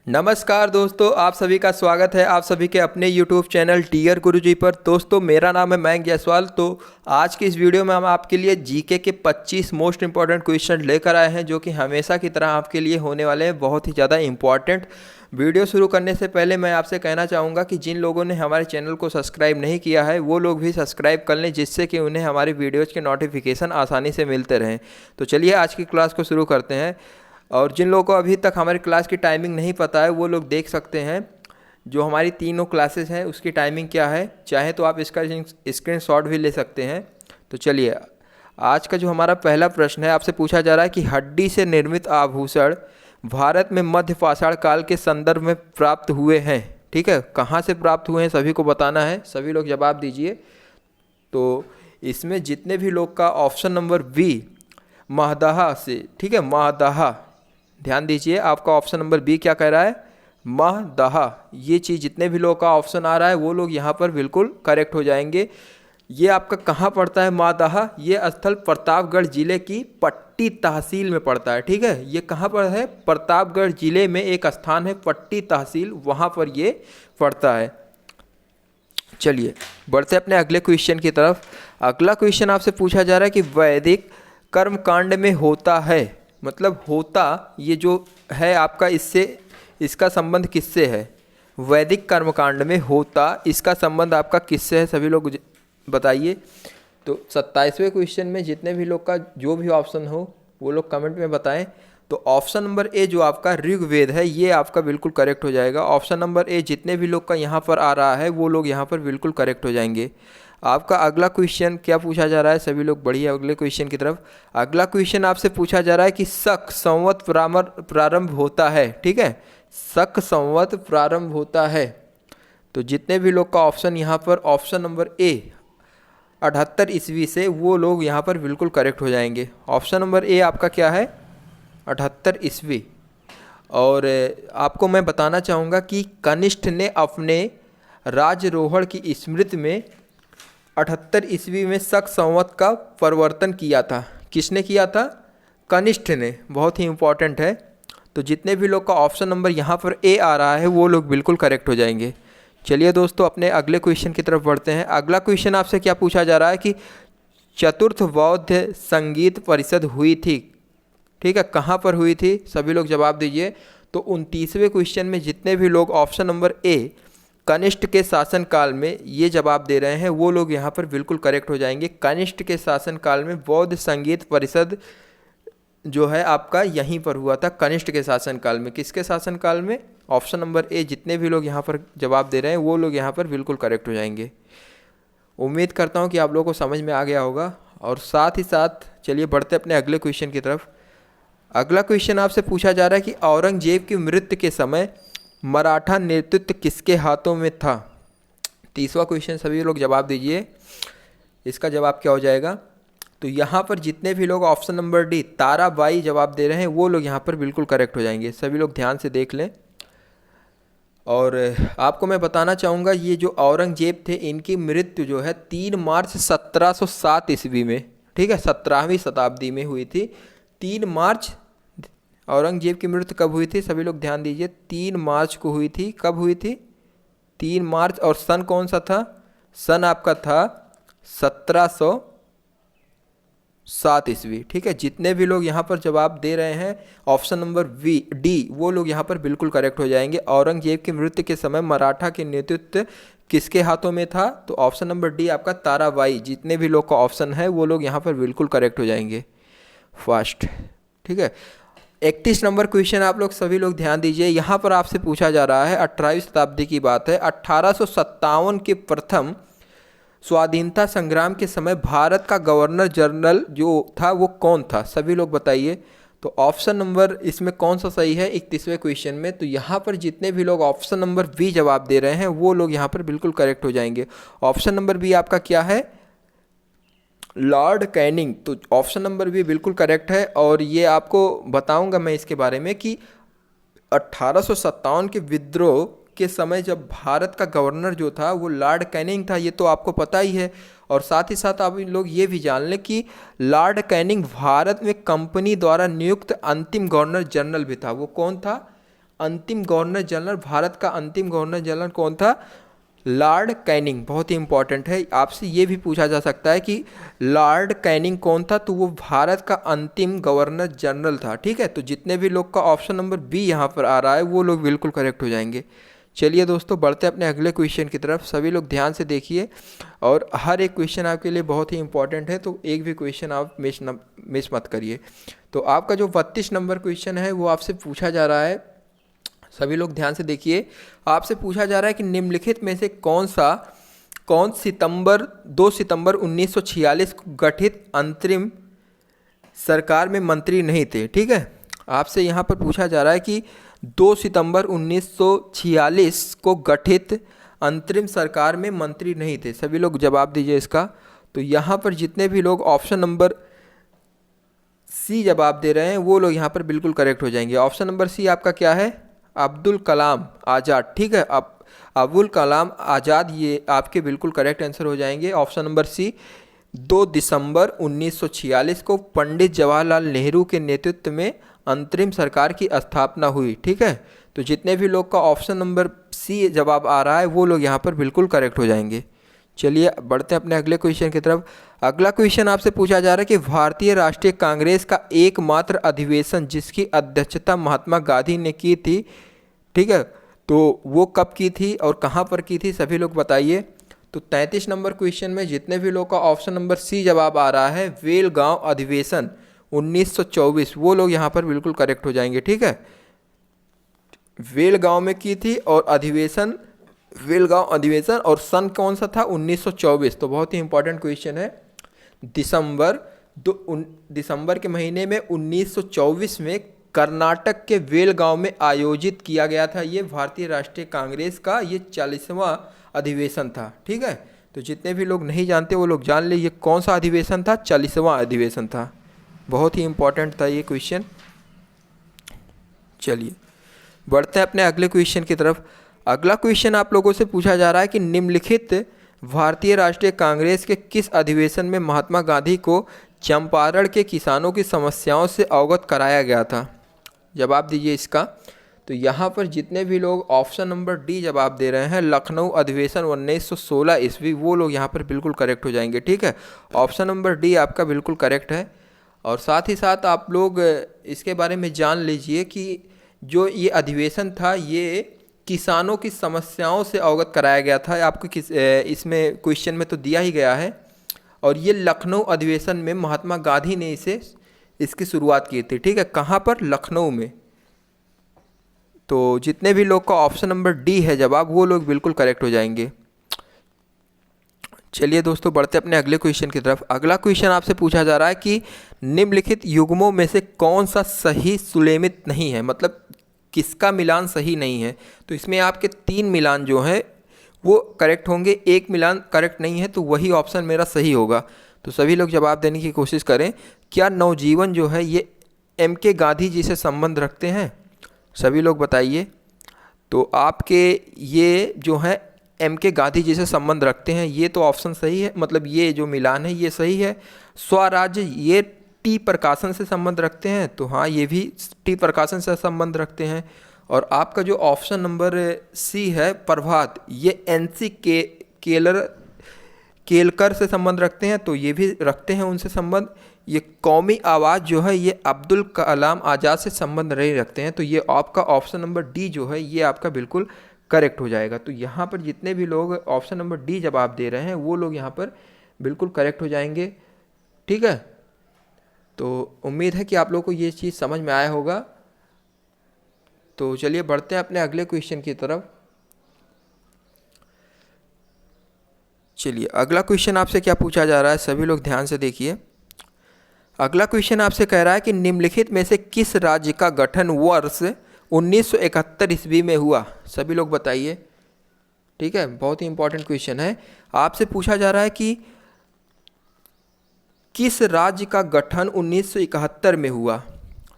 नमस्कार दोस्तों, आप सभी का स्वागत है आप सभी के अपने YouTube चैनल टीयर गुरुजी पर। दोस्तों, मेरा नाम है मयंक जायसवाल। तो आज की इस वीडियो में हम आपके लिए जीके के 25 मोस्ट इंपॉर्टेंट क्वेश्चन लेकर आए हैं, जो कि हमेशा की तरह आपके लिए होने वाले हैं बहुत ही ज़्यादा इंपॉर्टेंट। वीडियो शुरू करने से पहले मैं आपसे कहना चाहूँगा कि जिन लोगों ने हमारे चैनल को सब्सक्राइब नहीं किया है वो लोग भी सब्सक्राइब कर लें, जिससे कि उन्हें हमारी वीडियोज़ के नोटिफिकेशन आसानी से मिलते रहें। तो चलिए आज की क्लास को शुरू करते हैं। और जिन लोगों को अभी तक हमारी क्लास की टाइमिंग नहीं पता है वो लोग देख सकते हैं जो हमारी तीनों क्लासेस हैं उसकी टाइमिंग क्या है। चाहे तो आप इसका स्क्रीनशॉट भी ले सकते हैं। तो चलिए, आज का जो हमारा पहला प्रश्न है, आपसे पूछा जा रहा है कि हड्डी से निर्मित आभूषण भारत में मध्य पाषाण काल के संदर्भ में प्राप्त हुए हैं। ठीक है, कहाँ से प्राप्त हुए हैं सभी को बताना है। सभी लोग जवाब दीजिए। तो इसमें जितने भी लोग का ऑप्शन नंबर बी महदहा से, ठीक है, महदहा, ध्यान दीजिए, आपका ऑप्शन नंबर बी क्या कह रहा है, महदहा। ये चीज़ जितने भी लोग का ऑप्शन आ रहा है वो लोग यहाँ पर बिल्कुल करेक्ट हो जाएंगे। ये आपका कहाँ पड़ता है महदहा? ये स्थल प्रतापगढ़ जिले की पट्टी तहसील में पड़ता है। ठीक है, ये कहाँ पर है? प्रतापगढ़ जिले में एक स्थान है पट्टी तहसील, वहाँ पर ये पड़ता है। चलिए बढ़ते अपने अगले क्वेश्चन की तरफ। अगला क्वेश्चन आपसे पूछा जा रहा है कि वैदिक कर्मकांड में होता है, मतलब होता, ये जो है आपका, इससे इसका संबंध किससे है? वैदिक कर्मकांड में होता, इसका संबंध आपका किससे है? सभी लोग बताइए। तो 27वें क्वेश्चन में जितने भी लोग का जो भी ऑप्शन हो वो लोग कमेंट में बताएं। तो ऑप्शन नंबर ए जो आपका ऋग्वेद है ये आपका बिल्कुल करेक्ट हो जाएगा। ऑप्शन नंबर ए जितने भी लोग का यहाँ पर आ रहा है वो लोग यहाँ पर बिल्कुल करेक्ट हो जाएंगे। आपका अगला क्वेश्चन क्या पूछा जा रहा है? सभी लोग बढ़िए अगले क्वेश्चन की तरफ। अगला क्वेश्चन आपसे पूछा जा रहा है कि शक संवत प्रारंभ होता है। ठीक है, शक संवत प्रारंभ होता है। तो जितने भी लोग का ऑप्शन यहाँ पर ऑप्शन नंबर ए 78 ईस्वी से, वो लोग यहाँ पर बिल्कुल करेक्ट हो जाएंगे। ऑप्शन नंबर ए आपका क्या है? 78 ईस्वी। और आपको मैं बताना चाहूँगा कि कनिष्ठ ने अपने राजरोहण की स्मृति में 78 ईस्वी में शक संवत का परिवर्तन किया था। किसने किया था? कनिष्ठ ने। बहुत ही इंपॉर्टेंट है। तो जितने भी लोग का ऑप्शन नंबर यहाँ पर ए आ रहा है वो लोग बिल्कुल करेक्ट हो जाएंगे। चलिए दोस्तों, अपने अगले क्वेश्चन की तरफ बढ़ते हैं। अगला क्वेश्चन आपसे क्या पूछा जा रहा है कि चतुर्थ बौद्ध संगीत परिषद हुई थी। ठीक है, कहाँ पर हुई थी? सभी लोग जवाब दीजिए। तो 29वें क्वेश्चन में जितने भी लोग ऑप्शन नंबर ए कनिष्ठ के शासनकाल में ये जवाब दे रहे हैं वो लोग यहाँ पर बिल्कुल करेक्ट हो जाएंगे। कनिष्ठ के शासनकाल में बौद्ध संगीत परिषद जो है आपका यहीं पर हुआ था, कनिष्ठ के शासनकाल में। किसके शासनकाल में? ऑप्शन नंबर ए जितने भी लोग यहाँ पर जवाब दे रहे हैं वो लोग यहाँ पर बिल्कुल करेक्ट हो जाएंगे। उम्मीद करता हूँ कि आप लोगों को समझ में आ गया होगा। और साथ ही साथ चलिए बढ़ते अपने अगले क्वेश्चन की तरफ। अगला क्वेश्चन आपसे पूछा जा रहा है कि औरंगजेब की मृत्यु के समय मराठा नेतृत्व किसके हाथों में था? 30वां क्वेश्चन, सभी लोग जवाब दीजिए। इसका जवाब क्या हो जाएगा? तो यहाँ पर जितने भी लोग ऑप्शन नंबर डी ताराबाई जवाब दे रहे हैं वो लोग यहाँ पर बिल्कुल करेक्ट हो जाएंगे। सभी लोग ध्यान से देख लें। और आपको मैं बताना चाहूँगा ये जो औरंगजेब थे इनकी मृत्यु जो है 3 मार्च 1707 ईस्वी में, ठीक है, 17वीं शताब्दी में हुई थी। 3 मार्च औरंगजेब की मृत्यु कब हुई थी? सभी लोग ध्यान दीजिए। 3 मार्च को हुई थी। कब हुई थी? 3 मार्च। और सन कौन सा था? सन आपका था 1707 ईस्वी। ठीक है, जितने भी लोग यहाँ पर जवाब दे रहे हैं ऑप्शन नंबर डी वो लोग यहाँ पर बिल्कुल करेक्ट हो जाएंगे। औरंगजेब की मृत्यु के समय मराठा के नेतृत्व किसके हाथों में था? तो ऑप्शन नंबर डी आपका ताराबाई। जितने भी लोग का ऑप्शन है वो लोग यहाँ पर बिल्कुल करेक्ट हो जाएंगे फर्स्ट। ठीक है, 31 नंबर क्वेश्चन आप लोग सभी लोग ध्यान दीजिए। यहाँ पर आपसे पूछा जा रहा है 18वीं शताब्दी की बात है। 1857 के प्रथम स्वाधीनता संग्राम के समय भारत का गवर्नर जनरल जो था वो कौन था? सभी लोग बताइए। तो ऑप्शन नंबर इसमें कौन सा सही है 31वें क्वेश्चन में? तो यहाँ पर जितने भी लोग ऑप्शन नंबर बी जवाब दे रहे हैं वो लोग यहाँ पर बिल्कुल करेक्ट हो जाएंगे। ऑप्शन नंबर बी आपका क्या है? Lord Canning. तो ऑप्शन नंबर भी बिल्कुल करेक्ट है। और ये आपको बताऊंगा मैं इसके बारे में कि 1857 के विद्रोह के समय जब भारत का गवर्नर जो था वो लॉर्ड कैनिंग था, ये तो आपको पता ही है। और साथ ही साथ आप लोग ये भी जान लें कि लॉर्ड कैनिंग भारत में कंपनी द्वारा नियुक्त अंतिम गवर्नर जनरल भी था। वो कौन था? अंतिम गवर्नर जनरल, भारत का अंतिम गवर्नर जनरल कौन था? Lord Canning. बहुत ही इंपॉर्टेंट है, आपसे ये भी पूछा जा सकता है कि लॉर्ड कैनिंग कौन था, तो वो भारत का अंतिम गवर्नर जनरल था। ठीक है, तो जितने भी लोग का ऑप्शन नंबर बी यहाँ पर आ रहा है वो लोग बिल्कुल करेक्ट हो जाएंगे। चलिए दोस्तों, बढ़ते हैं अपने अगले क्वेश्चन की तरफ। सभी लोग ध्यान से देखिए और हर एक क्वेश्चन आपके लिए बहुत ही इंपॉर्टेंट है, तो एक भी क्वेश्चन आप मिस मत करिए। तो आपका जो 32 नंबर क्वेश्चन है वो आपसे पूछा जा रहा है, सभी लोग ध्यान से देखिए। आपसे पूछा जा रहा है कि निम्नलिखित में से कौन 2 सितंबर 1946 को गठित अंतरिम सरकार में मंत्री नहीं थे। ठीक है, आपसे यहाँ पर पूछा जा रहा है कि 2 सितंबर 1946 को गठित अंतरिम सरकार में मंत्री नहीं थे। सभी लोग जवाब दीजिए इसका। तो यहाँ पर जितने भी लोग ऑप्शन नंबर सी जवाब दे रहे हैं वो लोग यहाँ पर बिल्कुल करेक्ट हो जाएंगे। ऑप्शन नंबर सी आपका क्या है? अब्दुल कलाम आज़ाद। ठीक है, अब्दुल कलाम आज़ाद ये आपके बिल्कुल करेक्ट आंसर हो जाएंगे। ऑप्शन नंबर सी, 2 दिसंबर 1946 को पंडित जवाहरलाल नेहरू के नेतृत्व में अंतरिम सरकार की स्थापना हुई। ठीक है, तो जितने भी लोग का ऑप्शन नंबर सी जवाब आ रहा है वो लोग यहाँ पर बिल्कुल करेक्ट हो जाएंगे। चलिए बढ़ते हैं अपने अगले क्वेश्चन की तरफ। अगला क्वेश्चन आपसे पूछा जा रहा है कि भारतीय राष्ट्रीय कांग्रेस का एकमात्र अधिवेशन जिसकी अध्यक्षता महात्मा गांधी ने की थी, ठीक है, तो वो कब की थी और कहाँ पर की थी? सभी लोग बताइए। तो 33 नंबर क्वेश्चन में जितने भी लोग का ऑप्शन नंबर सी जवाब आ रहा है, वेलगांव अधिवेशन 1924, वो लोग यहाँ पर बिल्कुल करेक्ट हो जाएंगे। ठीक है, वेलगांव में की थी और वेलगांव अधिवेशन और सन कौन सा था? 1924। तो बहुत ही इंपॉर्टेंट क्वेश्चन है। दिसंबर के महीने में 1924 में कर्नाटक के वेलगांव में आयोजित किया गया था ये भारतीय राष्ट्रीय कांग्रेस का ये 40वां अधिवेशन था। ठीक है, तो जितने भी लोग नहीं जानते वो लोग जान ले ये कौन सा अधिवेशन था? 40वां अधिवेशन था। बहुत ही इंपॉर्टेंट था ये क्वेश्चन। चलिए बढ़ते हैं अपने अगले क्वेश्चन की तरफ। अगला क्वेश्चन आप लोगों से पूछा जा रहा है कि निम्नलिखित भारतीय राष्ट्रीय कांग्रेस के किस अधिवेशन में महात्मा गांधी को चंपारण के किसानों की समस्याओं से अवगत कराया गया था? जवाब दीजिए इसका। तो यहाँ पर जितने भी लोग ऑप्शन नंबर डी जवाब दे रहे हैं, लखनऊ अधिवेशन 1916 ईस्वी, वो लोग यहाँ पर बिल्कुल करेक्ट हो जाएंगे। ठीक है, ऑप्शन नंबर डी आपका बिल्कुल करेक्ट है। और साथ ही साथ आप लोग इसके बारे में जान लीजिए कि जो ये अधिवेशन था ये किसानों की समस्याओं से अवगत कराया गया था। आपको इसमें क्वेश्चन में तो दिया ही गया है। और ये लखनऊ अधिवेशन में महात्मा गांधी ने इसकी शुरुआत की थी। ठीक है, कहाँ पर? लखनऊ में। तो जितने भी लोग का ऑप्शन नंबर डी है जवाब, वो लोग बिल्कुल करेक्ट हो जाएंगे। चलिए दोस्तों बढ़ते अपने अगले क्वेश्चन की तरफ। अगला क्वेश्चन आपसे पूछा जा रहा है कि निम्नलिखित युग्मों में से कौन सा सही सुलेमित नहीं है, मतलब किसका मिलान सही नहीं है? तो इसमें आपके 3 मिलान जो हैं वो करेक्ट होंगे, एक मिलान करेक्ट नहीं है, तो वही ऑप्शन मेरा सही होगा। तो सभी लोग जवाब देने की कोशिश करें। क्या नवजीवन जो है ये MK गांधी जी से संबंध रखते हैं? सभी लोग बताइए। तो आपके ये जो है MK गांधी जी से संबंध रखते हैं, ये तो ऑप्शन सही है, मतलब ये जो मिलान है ये सही है। स्वराज्य ये टी प्रकाशन से संबंध रखते हैं, तो हाँ ये भी टी प्रकाशन से संबंध रखते हैं। और आपका जो ऑप्शन नंबर सी है प्रभात, ये NC केलकर से संबंध रखते हैं, तो ये भी रखते हैं उनसे संबंध। ये कौमी आवाज़ जो है ये अब्दुल कलाम आज़ाद से संबंध नहीं रखते हैं, तो ये आपका ऑप्शन नंबर डी जो है ये आपका बिल्कुल करेक्ट हो जाएगा। तो यहाँ पर जितने भी लोग ऑप्शन नंबर डी जवाब दे रहे हैं वो लोग यहाँ पर बिल्कुल करेक्ट हो जाएंगे। ठीक है, तो उम्मीद है कि आप लोगों को ये चीज़ समझ में आया होगा। तो चलिए बढ़ते हैं अपने अगले क्वेश्चन की तरफ। चलिए अगला क्वेश्चन आपसे क्या पूछा जा रहा है, सभी लोग ध्यान से देखिए। अगला क्वेश्चन आपसे कह रहा है कि निम्नलिखित में से किस राज्य का गठन वर्ष 1971 ईस्वी में हुआ? सभी लोग बताइए। ठीक है, बहुत ही इंपॉर्टेंट क्वेश्चन है। आपसे पूछा जा रहा है कि किस राज्य का गठन 1971 में हुआ?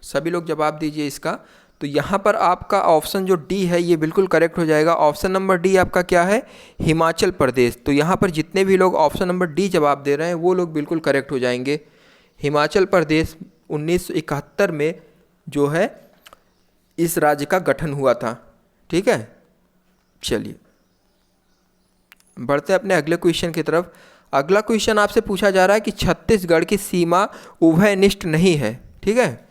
सभी लोग जवाब दीजिए इसका। तो यहाँ पर आपका ऑप्शन जो डी है ये बिल्कुल करेक्ट हो जाएगा। ऑप्शन नंबर डी आपका क्या है? हिमाचल प्रदेश। तो यहाँ पर जितने भी लोग ऑप्शन नंबर डी जवाब दे रहे हैं वो लोग बिल्कुल करेक्ट हो जाएंगे। हिमाचल प्रदेश 1971 में जो है इस राज्य का गठन हुआ था। ठीक है, चलिए बढ़ते हैं अपने अगले क्वेश्चन की तरफ। अगला क्वेश्चन आपसे पूछा जा रहा है कि छत्तीसगढ़ की सीमा उभयनिष्ठ नहीं है। ठीक है,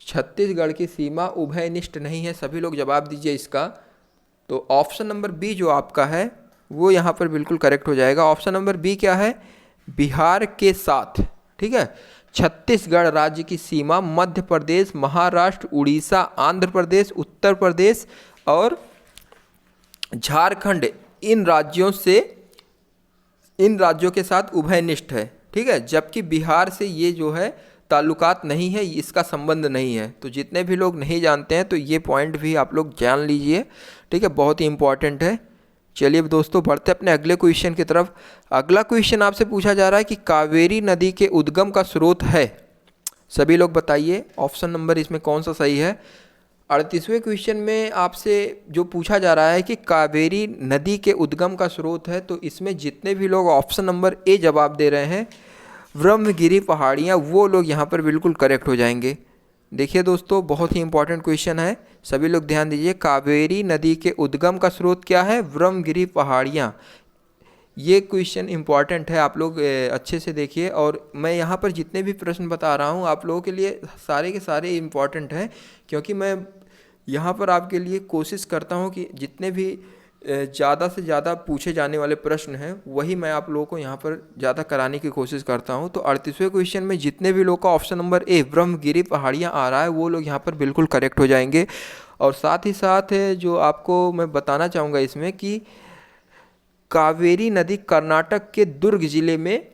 छत्तीसगढ़ की सीमा उभयनिष्ठ नहीं है। सभी लोग जवाब दीजिए इसका। तो ऑप्शन नंबर बी जो आपका है वो यहाँ पर बिल्कुल करेक्ट हो जाएगा। ऑप्शन नंबर बी क्या है? बिहार के साथ। ठीक है, छत्तीसगढ़ राज्य की सीमा मध्य प्रदेश, महाराष्ट्र, उड़ीसा, आंध्र प्रदेश, उत्तर प्रदेश और झारखंड, इन राज्यों के साथ उभयनिष्ठ है। ठीक है, जबकि बिहार से ये जो है ताल्लुकात नहीं है, इसका संबंध नहीं है। तो जितने भी लोग नहीं जानते हैं तो ये पॉइंट भी आप लोग जान लीजिए। ठीक है, बहुत ही इंपॉर्टेंट है। चलिए दोस्तों बढ़ते अपने अगले क्वेश्चन की तरफ। अगला क्वेश्चन आपसे पूछा जा रहा है कि कावेरी नदी के उद्गम का स्रोत है। सभी लोग बताइए ऑप्शन नंबर इसमें कौन सा सही है। 38वें क्वेश्चन में आपसे जो पूछा जा रहा है कि कावेरी नदी के उद्गम का स्रोत है, तो इसमें जितने भी लोग ऑप्शन नंबर ए जवाब दे रहे हैं ब्रह्मगिरी पहाड़ियाँ, वो लोग यहाँ पर बिल्कुल करेक्ट हो जाएंगे। देखिए दोस्तों बहुत ही इंपॉर्टेंट क्वेश्चन है, सभी लोग ध्यान दीजिए। कावेरी नदी के उद्गम का स्रोत क्या है? ब्रह्मगिरी पहाड़ियाँ। ये क्वेश्चन इंपॉर्टेंट है, आप लोग अच्छे से देखिए। और मैं यहाँ पर जितने भी प्रश्न बता रहा हूँ आप लोगों के लिए सारे के सारे इंपॉर्टेंट हैं, क्योंकि मैं यहाँ पर आपके लिए कोशिश करता हूँ कि जितने भी ज़्यादा से ज़्यादा पूछे जाने वाले प्रश्न हैं वही मैं आप लोगों को यहाँ पर ज़्यादा कराने की कोशिश करता हूँ। तो 38वें क्वेश्चन में जितने भी लोग का ऑप्शन नंबर ए ब्रह्मगिरी पहाड़ियाँ आ रहा है वो लोग यहाँ पर बिल्कुल करेक्ट हो जाएंगे। और साथ ही साथ जो आपको मैं बताना चाहूँगा इसमें कि कावेरी नदी कर्नाटक के दुर्ग जिले में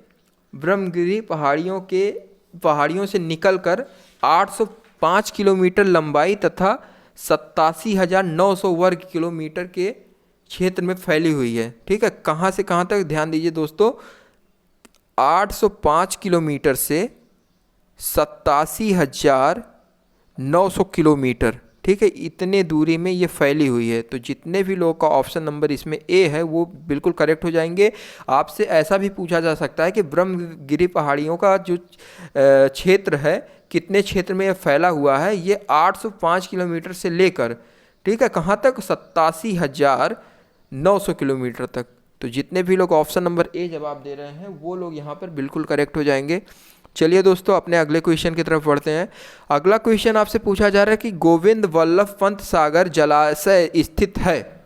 ब्रह्मगिरी पहाड़ियों से निकलकर 805 किलोमीटर लंबाई तथा 87,900 वर्ग किलोमीटर के क्षेत्र में फैली हुई है। ठीक है, कहाँ से कहाँ तक ध्यान दीजिए दोस्तों, 805 किलोमीटर से 87,900 किलोमीटर। ठीक है, इतने दूरी में ये फैली हुई है। तो जितने भी लोगों का ऑप्शन नंबर इसमें ए है वो बिल्कुल करेक्ट हो जाएंगे। आपसे ऐसा भी पूछा जा सकता है कि ब्रह्मगिरी पहाड़ियों का जो क्षेत्र है कितने क्षेत्र में ये फैला हुआ है। ये 805 किलोमीटर से लेकर, ठीक है, कहाँ तक? 87,900 किलोमीटर तक। तो जितने भी लोग ऑप्शन नंबर ए जवाब दे रहे हैं वो लोग यहाँ पर बिल्कुल करेक्ट हो जाएंगे। चलिए दोस्तों अपने अगले क्वेश्चन की तरफ बढ़ते हैं। अगला क्वेश्चन आपसे पूछा जा रहा है कि गोविंद वल्लभ पंत सागर जलाशय स्थित है।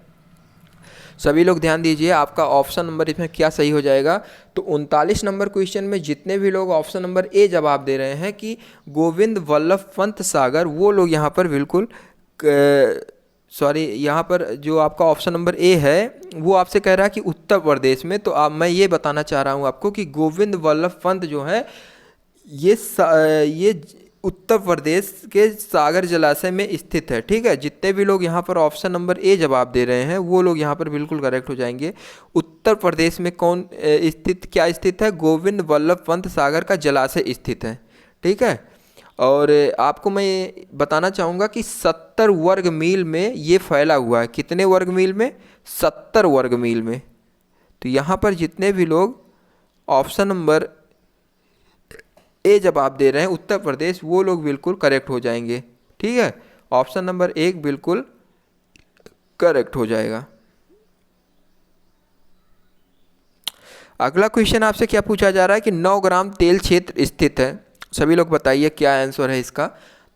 सभी लोग ध्यान दीजिए, आपका ऑप्शन नंबर इसमें क्या सही हो जाएगा। तो 39 नंबर क्वेश्चन में जितने भी लोग ऑप्शन नंबर ए जवाब दे रहे हैं कि गोविंद वल्लभ पंत सागर, वो लोग यहाँ पर बिल्कुल यहाँ पर जो आपका ऑप्शन नंबर ए है वो आपसे कह रहा है कि उत्तर प्रदेश में। तो मैं ये बताना चाह रहा हूँ आपको कि गोविंद वल्लभ पंत जो है ये उत्तर प्रदेश के सागर जलाशय में स्थित है। ठीक है, जितने भी लोग यहाँ पर ऑप्शन नंबर ए जवाब दे रहे हैं वो लोग यहाँ पर बिल्कुल करेक्ट हो जाएंगे। उत्तर प्रदेश में क्या स्थित है? गोविंद वल्लभ पंत सागर का जलाशय स्थित है। ठीक है, और आपको मैं बताना चाहूँगा कि 70 वर्ग मील में ये फैला हुआ है। कितने वर्ग मील में? 70 वर्ग मील में। तो यहाँ पर जितने भी लोग ऑप्शन नंबर ए जवाब दे रहे हैं उत्तर प्रदेश, वो लोग बिल्कुल करेक्ट हो जाएंगे। ठीक है, ऑप्शन नंबर 1 बिल्कुल करेक्ट हो जाएगा। अगला क्वेश्चन आपसे क्या पूछा जा रहा है कि 9 ग्राम तेल क्षेत्र स्थित है। सभी लोग बताइए क्या आंसर है इसका।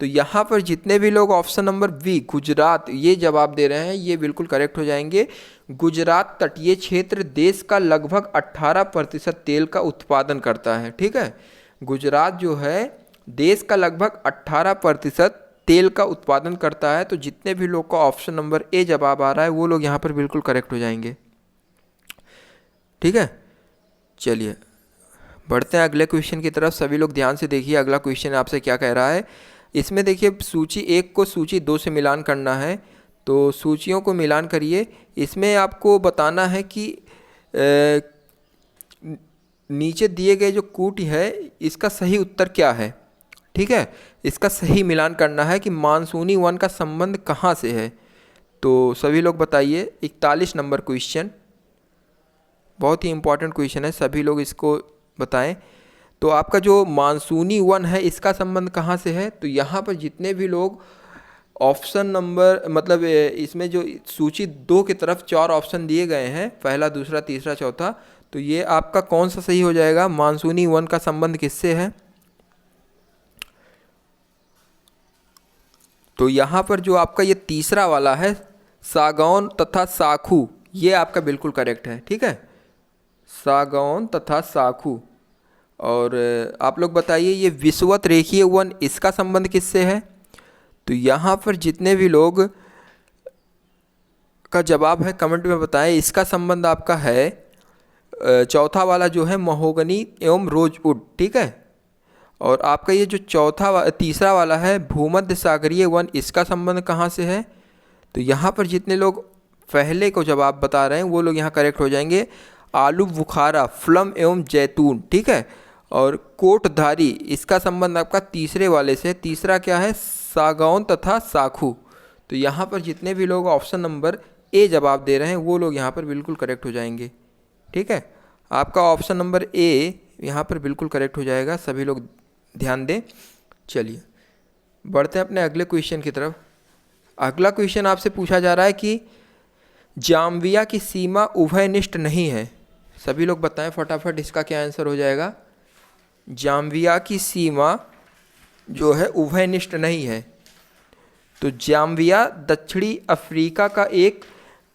तो यहाँ पर जितने भी लोग ऑप्शन नंबर बी गुजरात ये जवाब दे रहे हैं ये बिल्कुल करेक्ट हो जाएंगे। गुजरात तटीय क्षेत्र देश का लगभग 18% तेल का उत्पादन करता है। ठीक है, गुजरात जो है देश का लगभग 18% तेल का उत्पादन करता है। तो जितने भी लोग का ऑप्शन नंबर ए जवाब आ रहा है वो लोग यहाँ पर बिल्कुल करेक्ट हो जाएंगे। ठीक है, चलिए बढ़ते हैं अगले क्वेश्चन की तरफ। सभी लोग ध्यान से देखिए अगला क्वेश्चन आपसे क्या कह रहा है। इसमें देखिए सूची 1 को सूची 2 से मिलान करना है। तो सूचियों को मिलान करिए। इसमें आपको बताना है कि नीचे दिए गए जो कूट है इसका सही उत्तर क्या है। ठीक है, इसका सही मिलान करना है कि मानसूनी वन का संबंध कहाँ से है। तो सभी लोग बताइए। 41 नंबर क्वेश्चन बहुत ही इंपॉर्टेंट क्वेश्चन है, सभी लोग इसको बताएं। तो आपका जो मानसूनी वन है इसका संबंध कहाँ से है। तो यहाँ पर जितने भी लोग ऑप्शन नंबर मतलब इसमें जो सूची 2 की तरफ 4 ऑप्शन दिए गए हैं, पहला, दूसरा, तीसरा, चौथा, तो ये आपका कौन सा सही हो जाएगा? मानसूनी वन का संबंध किससे है? तो यहाँ पर जो आपका ये तीसरा वाला है, सागौन तथा साखू, ये आपका बिल्कुल करेक्ट है। ठीक है, सागौन तथा साखू। और आप लोग बताइए ये विषुवत रेखीय वन, इसका संबंध किससे है? तो यहाँ पर जितने भी लोग का जवाब है कमेंट में बताएं। इसका संबंध आपका है चौथा वाला जो है महोगनी एवं रोजवुड। ठीक है, और आपका ये जो तीसरा वाला है भूमध्य सागरीय वन, इसका संबंध कहाँ से है? तो यहाँ पर जितने लोग पहले को जवाब बता रहे हैं वो लोग यहाँ करेक्ट हो जाएंगे। आलू बुखारा, फ्लम एवं जैतून। ठीक है, और कोटधारी, इसका संबंध आपका तीसरे वाले से। तीसरा क्या है? सागौन तथा साखू। तो यहाँ पर जितने भी लोग ऑप्शन नंबर ए जवाब दे रहे हैं वो लोग यहाँ पर बिल्कुल करेक्ट हो जाएंगे। ठीक है, आपका ऑप्शन नंबर ए यहाँ पर बिल्कुल करेक्ट हो जाएगा, सभी लोग ध्यान दें। चलिए बढ़ते हैं अपने अगले क्वेश्चन की तरफ। अगला क्वेश्चन आपसे पूछा जा रहा है कि जाम्बिया की सीमा उभयनिष्ठ नहीं है। सभी लोग बताएं फटाफट, इसका क्या आंसर हो जाएगा? जाम्बिया की सीमा जो है उभयनिष्ठ नहीं है। तो जाम्बिया दक्षिणी अफ्रीका का एक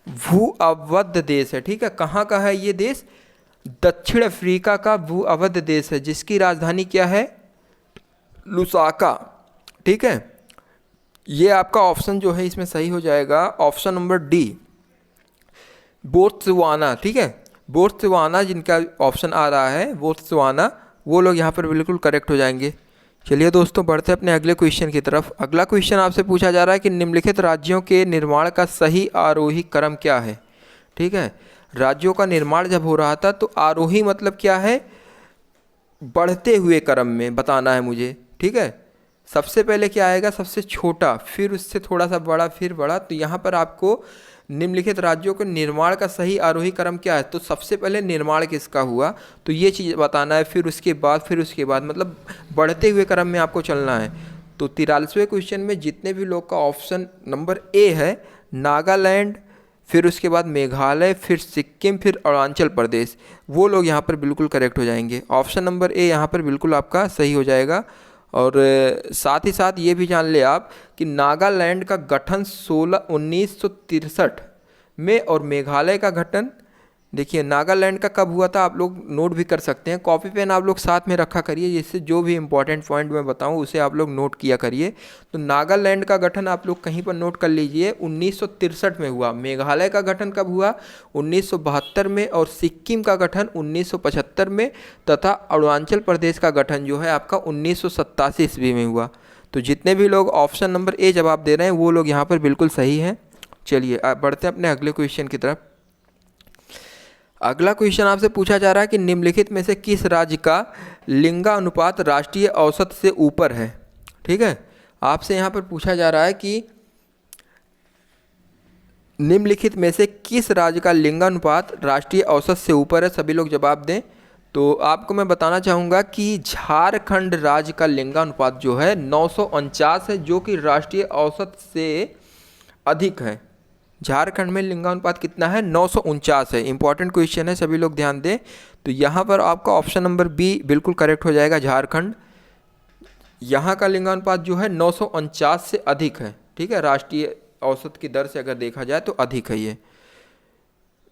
भू अवध देश है। ठीक है, कहाँ का है ये देश? दक्षिण अफ्रीका का भू अवध देश है, जिसकी राजधानी क्या है? लुसाका। ठीक है, ये आपका ऑप्शन जो है इसमें सही हो जाएगा ऑप्शन नंबर डी, बोत्सवाना। ठीक है, बोत्सवाना जिनका ऑप्शन आ रहा है बोत्सवाना, वो लोग यहाँ पर बिल्कुल करेक्ट हो जाएंगे। चलिए दोस्तों बढ़ते हैं अपने अगले क्वेश्चन की तरफ। अगला क्वेश्चन आपसे पूछा जा रहा है कि निम्नलिखित राज्यों के निर्माण का सही आरोही क्रम क्या है? ठीक है, राज्यों का निर्माण जब हो रहा था तो आरोही मतलब क्या है? बढ़ते हुए क्रम में बताना है मुझे। ठीक है, सबसे पहले क्या आएगा? सबसे छोटा, फिर उससे थोड़ा सा बड़ा, फिर बड़ा। तो यहाँ पर आपको निम्नलिखित राज्यों के निर्माण का सही आरोही क्रम क्या है? तो सबसे पहले निर्माण किसका हुआ तो ये चीज़ बताना है, फिर उसके बाद मतलब बढ़ते हुए क्रम में आपको चलना है। तो 43वें क्वेश्चन में जितने भी लोग का ऑप्शन नंबर ए है, नागालैंड, फिर उसके बाद मेघालय, फिर सिक्किम, फिर अरुणाचल प्रदेश, वो लोग यहाँ पर बिल्कुल करेक्ट हो जाएंगे। ऑप्शन नंबर ए यहाँ पर बिल्कुल आपका सही हो जाएगा। और साथ ही साथ ये भी जान ले आप कि नागालैंड का गठन 1963 में और मेघालय का गठन, देखिए नागालैंड का कब हुआ था आप लोग नोट भी कर सकते हैं, कॉपी पेन आप लोग साथ में रखा करिए, जिससे जो भी इंपॉर्टेंट पॉइंट मैं बताऊं उसे आप लोग नोट किया करिए। तो नागालैंड का गठन आप लोग कहीं पर नोट कर लीजिए, 1963 में हुआ। मेघालय का गठन कब हुआ? 1972 में। और सिक्किम का गठन 1975 में, तथा अरुणाचल प्रदेश का गठन जो है आपका 1987 ईस्वी में हुआ। तो जितने भी लोग ऑप्शन नंबर ए जवाब दे रहे हैं वो लोग यहाँ पर बिल्कुल सही हैं। चलिए बढ़ते हैं अपने अगले क्वेश्चन की तरफ। अगला क्वेश्चन आपसे पूछा जा रहा है कि निम्नलिखित में से किस राज्य का लिंगानुपात राष्ट्रीय औसत से ऊपर है? ठीक है, आपसे यहाँ पर पूछा जा रहा है कि निम्नलिखित में से किस राज्य का लिंगानुपात राष्ट्रीय औसत से ऊपर है? सभी लोग जवाब दें। तो आपको मैं बताना चाहूँगा कि झारखंड राज्य का लिंगानुपात जो है 949 है, जो कि राष्ट्रीय औसत से अधिक है। झारखंड में लिंगानुपात कितना है? 949 है। इंपॉर्टेंट क्वेश्चन है, सभी लोग ध्यान दें। तो यहाँ पर आपका ऑप्शन नंबर बी बिल्कुल करेक्ट हो जाएगा, झारखंड। यहाँ का लिंगानुपात जो है 949 से अधिक है। ठीक है, राष्ट्रीय औसत की दर से अगर देखा जाए तो अधिक है ये।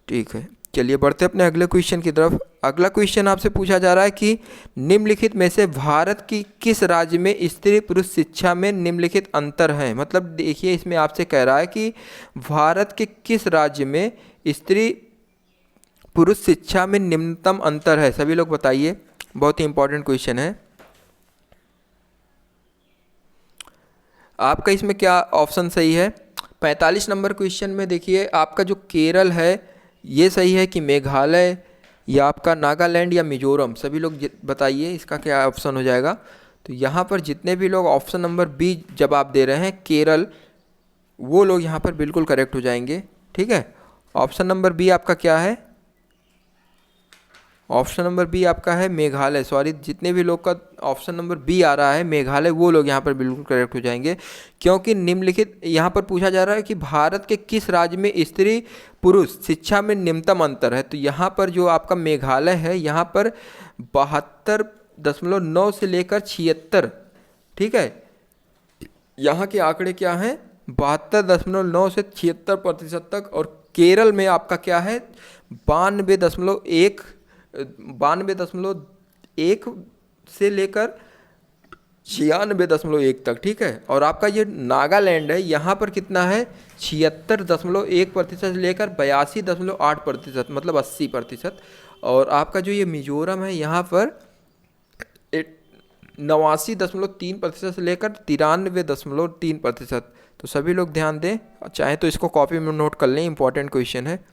ठीक है, चलिए बढ़ते अपने अगले क्वेश्चन की तरफ। अगला क्वेश्चन आपसे पूछा जा रहा है कि निम्नलिखित में से भारत की किस राज्य में स्त्री पुरुष शिक्षा में निम्नलिखित अंतर है? मतलब देखिए इसमें आपसे कह रहा है कि भारत के किस राज्य में स्त्री पुरुष शिक्षा में निम्नतम अंतर है? सभी लोग बताइए, बहुत ही इंपॉर्टेंट क्वेश्चन है। आपका इसमें क्या ऑप्शन सही है? 45 नंबर क्वेश्चन में देखिए आपका जो केरल है ये सही है कि मेघालय या आपका नागालैंड या मिजोरम? सभी लोग बताइए इसका क्या ऑप्शन हो जाएगा। तो यहाँ पर जितने भी लोग ऑप्शन नंबर बी जवाब दे रहे हैं केरल, वो लोग यहाँ पर बिल्कुल करेक्ट हो जाएंगे। ठीक है, ऑप्शन नंबर बी आपका क्या है? ऑप्शन नंबर बी आपका है मेघालय। सॉरी, जितने भी लोग का ऑप्शन नंबर बी आ रहा है मेघालय, वो लोग यहाँ पर बिल्कुल करेक्ट हो जाएंगे, क्योंकि निम्नलिखित यहाँ पर पूछा जा रहा है कि भारत के किस राज्य में स्त्री पुरुष शिक्षा में निम्नतम अंतर है। तो यहाँ पर जो आपका मेघालय है, यहाँ पर 72.9 से लेकर 76, ठीक है, यहाँ के आंकड़े क्या हैं, 72.9 से 76% तक। और केरल में आपका क्या है, 92.1 से लेकर 96.1 तक, ठीक है। और आपका ये नागालैंड है, यहाँ पर कितना है, 76.1% से लेकर 82.8%, मतलब 80%। और आपका जो ये मिजोरम है, यहाँ पर 89.3% से लेकर 93.3%। तो सभी लोग ध्यान दें, चाहे तो इसको कॉपी में नोट कर लें, इंपॉर्टेंट क्वेश्चन है।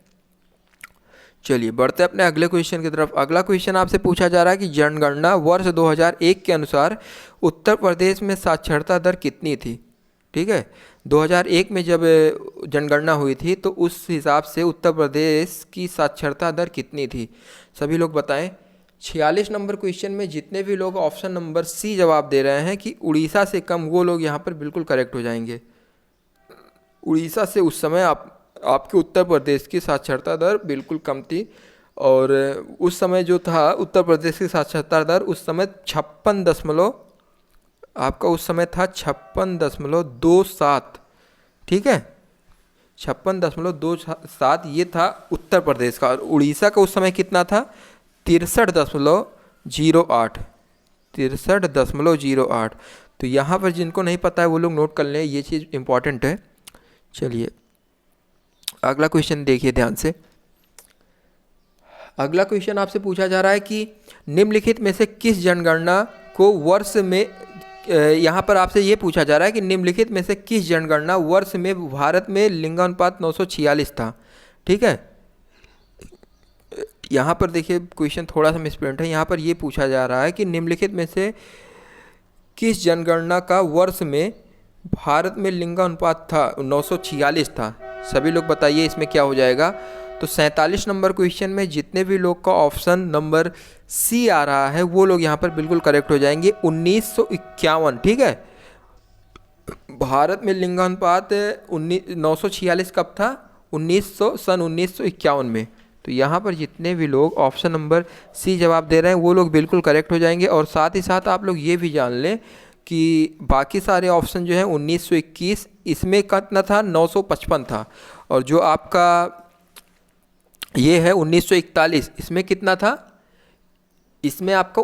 चलिए बढ़ते हैं अपने अगले क्वेश्चन की तरफ। अगला क्वेश्चन आपसे पूछा जा रहा है कि जनगणना वर्ष 2001 के अनुसार उत्तर प्रदेश में साक्षरता दर कितनी थी। ठीक है, 2001 में जब जनगणना हुई थी तो उस हिसाब से उत्तर प्रदेश की साक्षरता दर कितनी थी, सभी लोग बताएं। 46 नंबर क्वेश्चन में जितने भी लोग ऑप्शन नंबर सी जवाब दे रहे हैं कि उड़ीसा से कम, वो लोग यहाँ पर बिल्कुल करेक्ट हो जाएंगे। उड़ीसा से उस समय आपके उत्तर प्रदेश की साक्षरता दर बिल्कुल कम थी। और उस समय जो था उत्तर प्रदेश की साक्षरता दर उस समय 56.27, ठीक है, 56.27 ये था उत्तर प्रदेश का। और उड़ीसा का उस समय कितना था, 63.08। तो यहाँ पर जिनको नहीं पता है वो लोग नोट कर लें, ये चीज़ इंपॉर्टेंट है। चलिए अगला क्वेश्चन देखिए ध्यान से। अगला क्वेश्चन आपसे पूछा जा रहा है कि निम्नलिखित में से किस जनगणना को वर्ष में, यहाँ पर आपसे ये पूछा जा रहा है कि निम्नलिखित में से किस जनगणना वर्ष में भारत में लिंगानुपात 946 था। ठीक है, यहाँ पर देखिए क्वेश्चन थोड़ा सा मिसप्रिंट है। यहाँ पर ये पूछा जा रहा है कि निम्नलिखित में से किस जनगणना का वर्ष में भारत में लिंगानुपात था 946 था। सभी लोग बताइए इसमें क्या हो जाएगा। तो 47 नंबर क्वेश्चन में जितने भी लोग का ऑप्शन नंबर सी आ रहा है वो लोग यहाँ पर बिल्कुल करेक्ट हो जाएंगे, 1951। ठीक है, भारत में लिंगानुपात 946 कब था, सन 1951 में। तो यहाँ पर जितने भी लोग ऑप्शन नंबर सी जवाब दे रहे हैं वो लोग बिल्कुल करेक्ट हो जाएंगे। और साथ ही साथ आप लोग ये भी जान लें कि बाकी सारे ऑप्शन जो हैं 1921, इसमें कितना था, 955 था। और जो आपका ये है 1941, इसमें कितना था, इसमें आपका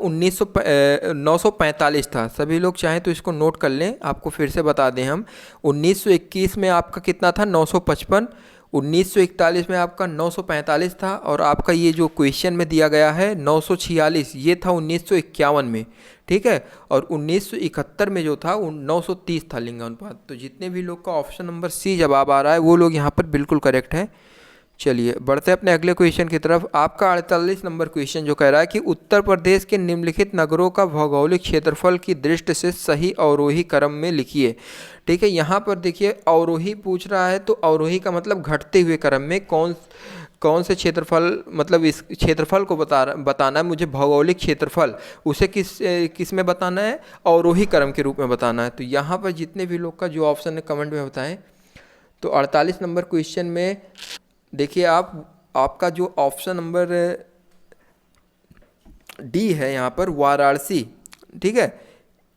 945 था। सभी लोग चाहें तो इसको नोट कर लें, आपको फिर से बता दें हम। 1921 में आपका कितना था, 955। 1941 में आपका 945 था। और आपका ये जो क्वेश्चन में दिया गया है 946, ये था 1951 में। ठीक है, और 1971 में जो था 930 था लिंगानुपात। तो जितने भी लोग का ऑप्शन नंबर सी जवाब आ रहा है वो लोग यहाँ पर बिल्कुल करेक्ट हैं। चलिए बढ़ते हैं अपने अगले क्वेश्चन की तरफ। आपका 48 नंबर क्वेश्चन जो कह रहा है कि उत्तर प्रदेश के निम्नलिखित नगरों का भौगोलिक क्षेत्रफल की दृष्टि से सही अवरोही क्रम में लिखिए। ठीक है, यहाँ पर देखिए अवरोही पूछ रहा है, तो अवरोही का मतलब घटते हुए क्रम में कौन से क्षेत्रफल, मतलब इस क्षेत्रफल को बताना है मुझे, भौगोलिक क्षेत्रफल, उसे किस में बताना है, अवरोही क्रम के रूप में बताना है। तो यहाँ पर जितने भी लोग का जो ऑप्शन है कमेंट में बताएं। तो 48 नंबर क्वेश्चन में देखिए आपका जो ऑप्शन नंबर डी है यहाँ पर वाराणसी। ठीक है,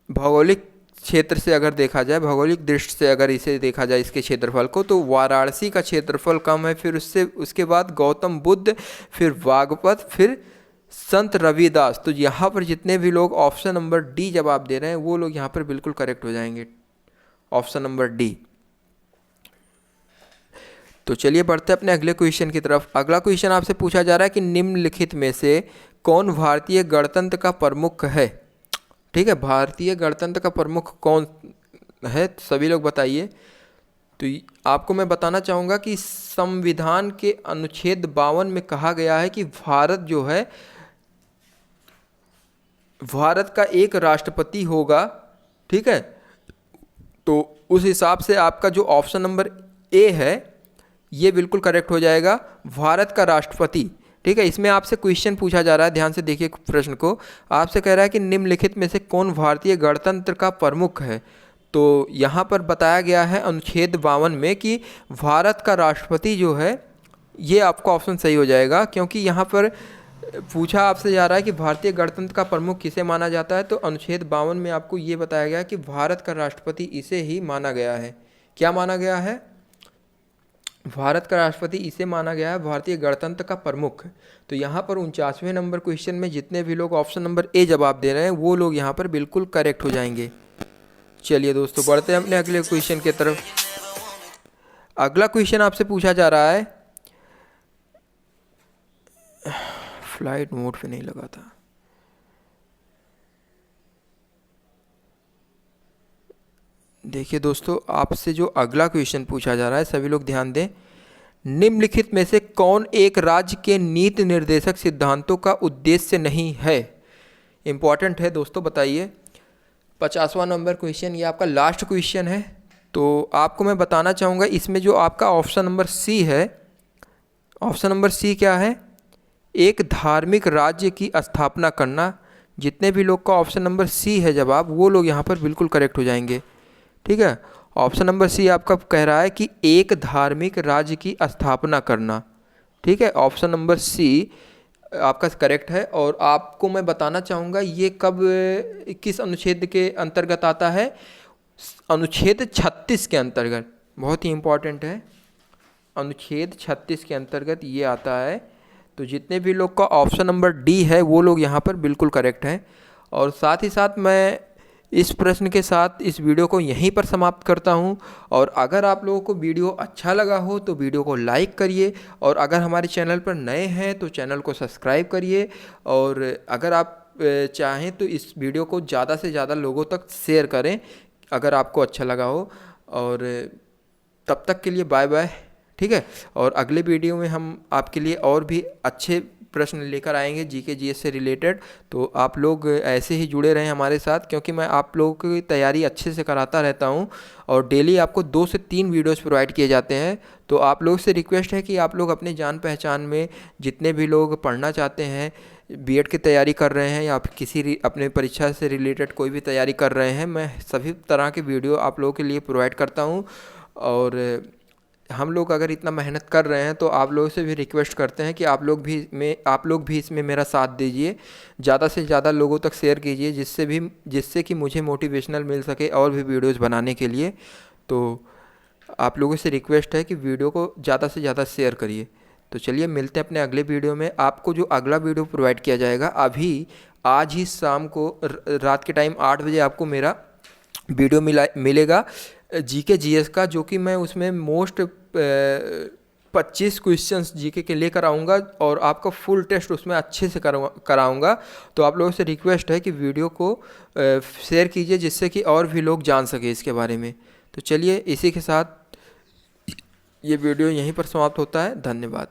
भौगोलिक क्षेत्र से अगर देखा जाए, भौगोलिक दृष्टि से अगर इसे देखा जाए इसके क्षेत्रफल को, तो वाराणसी का क्षेत्रफल कम है। फिर उसके बाद गौतम बुद्ध, फिर वागपत, फिर संत रविदास। तो यहाँ पर जितने भी लोग ऑप्शन नंबर डी जवाब दे रहे हैं वो लोग यहाँ पर बिल्कुल करेक्ट हो जाएंगे, ऑप्शन नंबर डी। तो चलिए बढ़ते हैं अपने अगले क्वेश्चन की तरफ। अगला क्वेश्चन आपसे पूछा जा रहा है कि निम्नलिखित में से कौन भारतीय गणतंत्र का प्रमुख है। ठीक है, भारतीय गणतंत्र का प्रमुख कौन है, सभी लोग बताइए। तो आपको मैं बताना चाहूँगा कि संविधान के अनुच्छेद 52 में कहा गया है कि भारत जो है, भारत का एक राष्ट्रपति होगा। ठीक है, तो उस हिसाब से आपका जो ऑप्शन नंबर ए है ये बिल्कुल करेक्ट हो जाएगा। भारत का राष्ट्रपति ठीक है। इसमें आपसे क्वेश्चन पूछा जा रहा है, ध्यान से देखिए प्रश्न को। आपसे कह रहा है कि निम्नलिखित में से कौन भारतीय गणतंत्र का प्रमुख है। तो यहाँ पर बताया गया है अनुच्छेद 52 में कि भारत का राष्ट्रपति जो है, ये आपका ऑप्शन सही हो जाएगा, क्योंकि यहाँ पर पूछा आपसे जा रहा है कि भारतीय गणतंत्र का प्रमुख किसे माना जाता है। तो अनुच्छेद 52 में आपको ये बताया गया कि भारत का राष्ट्रपति इसे ही माना गया है। क्या माना गया है? भारत का राष्ट्रपति इसे माना गया है भारतीय गणतंत्र का प्रमुख। तो यहाँ पर 49वें नंबर क्वेश्चन में जितने भी लोग ऑप्शन नंबर ए जवाब दे रहे हैं वो लोग यहाँ पर बिल्कुल करेक्ट हो जाएंगे। चलिए दोस्तों, बढ़ते हैं अपने अगले क्वेश्चन की तरफ। अगला क्वेश्चन आपसे पूछा जा रहा है, फ्लाइट मोड पे नहीं लगा था। देखिए दोस्तों, आपसे जो अगला क्वेश्चन पूछा जा रहा है, सभी लोग ध्यान दें। निम्नलिखित में से कौन एक राज्य के नीति निर्देशक सिद्धांतों का उद्देश्य नहीं है? इंपॉर्टेंट है दोस्तों, बताइए। 50वां नंबर क्वेश्चन, ये आपका लास्ट क्वेश्चन है। तो आपको मैं बताना चाहूँगा, इसमें जो आपका ऑप्शन नंबर सी है, ऑप्शन नंबर सी क्या है? एक धार्मिक राज्य की स्थापना करना। जितने भी लोग का ऑप्शन नंबर सी है जवाब, वो लोग यहाँ पर बिल्कुल करेक्ट हो जाएंगे। ठीक है, ऑप्शन नंबर सी आपका कह रहा है कि एक धार्मिक राज्य की स्थापना करना। ठीक है, ऑप्शन नंबर सी आपका करेक्ट है। और आपको मैं बताना चाहूँगा ये कब, किस अनुच्छेद के अंतर्गत आता है? अनुच्छेद 36 के अंतर्गत। बहुत ही इम्पॉर्टेंट है, अनुच्छेद 36 के अंतर्गत ये आता है। तो जितने भी लोग का ऑप्शन नंबर डी है वो लोग यहाँ पर बिल्कुल करेक्ट हैं। और साथ ही साथ मैं इस प्रश्न के साथ इस वीडियो को यहीं पर समाप्त करता हूं। और अगर आप लोगों को वीडियो अच्छा लगा हो तो वीडियो को लाइक करिए, और अगर हमारे चैनल पर नए हैं तो चैनल को सब्सक्राइब करिए। और अगर आप चाहें तो इस वीडियो को ज़्यादा से ज़्यादा लोगों तक शेयर करें अगर आपको अच्छा लगा हो। और तब तक के लिए बाय बाय। ठीक है, और अगले वीडियो में हम आपके लिए और भी अच्छे प्रश्न लेकर आएंगे जीके जीएस से रिलेटेड। तो आप लोग ऐसे ही जुड़े रहें हमारे साथ, क्योंकि मैं आप लोगों की तैयारी अच्छे से कराता रहता हूं। और डेली आपको 2 से 3 वीडियोस प्रोवाइड किए जाते हैं। तो आप लोग से रिक्वेस्ट है कि आप लोग अपने जान पहचान में जितने भी लोग पढ़ना चाहते हैं, बीएड की तैयारी कर रहे हैं या किसी अपने परीक्षा से रिलेटेड कोई भी तैयारी कर रहे हैं, मैं सभी तरह के वीडियो आप लोगों के लिए प्रोवाइड करता हूँ। और हम लोग अगर इतना मेहनत कर रहे हैं तो आप लोगों से भी रिक्वेस्ट करते हैं कि आप लोग भी इसमें मेरा साथ दीजिए, ज़्यादा से ज़्यादा लोगों तक शेयर कीजिए, जिससे कि मुझे मोटिवेशनल मिल सके और भी वीडियोस बनाने के लिए। तो आप लोगों से रिक्वेस्ट है कि वीडियो को ज़्यादा से ज़्यादा शेयर करिए। तो चलिए मिलते हैं अपने अगले वीडियो में। आपको जो अगला वीडियो प्रोवाइड किया जाएगा, अभी आज ही शाम को रात के टाइम 8 बजे आपको मेरा वीडियो मिलेगा जीके जीएस का, जो कि मैं उसमें मोस्ट 25 क्वेश्चंस जीके के लेकर आऊँगा और आपका फुल टेस्ट उसमें अच्छे से कराऊँगा। तो आप लोगों से रिक्वेस्ट है कि वीडियो को शेयर कीजिए, जिससे कि और भी लोग जान सके इसके बारे में। तो चलिए इसी के साथ ये वीडियो यहीं पर समाप्त होता है। धन्यवाद।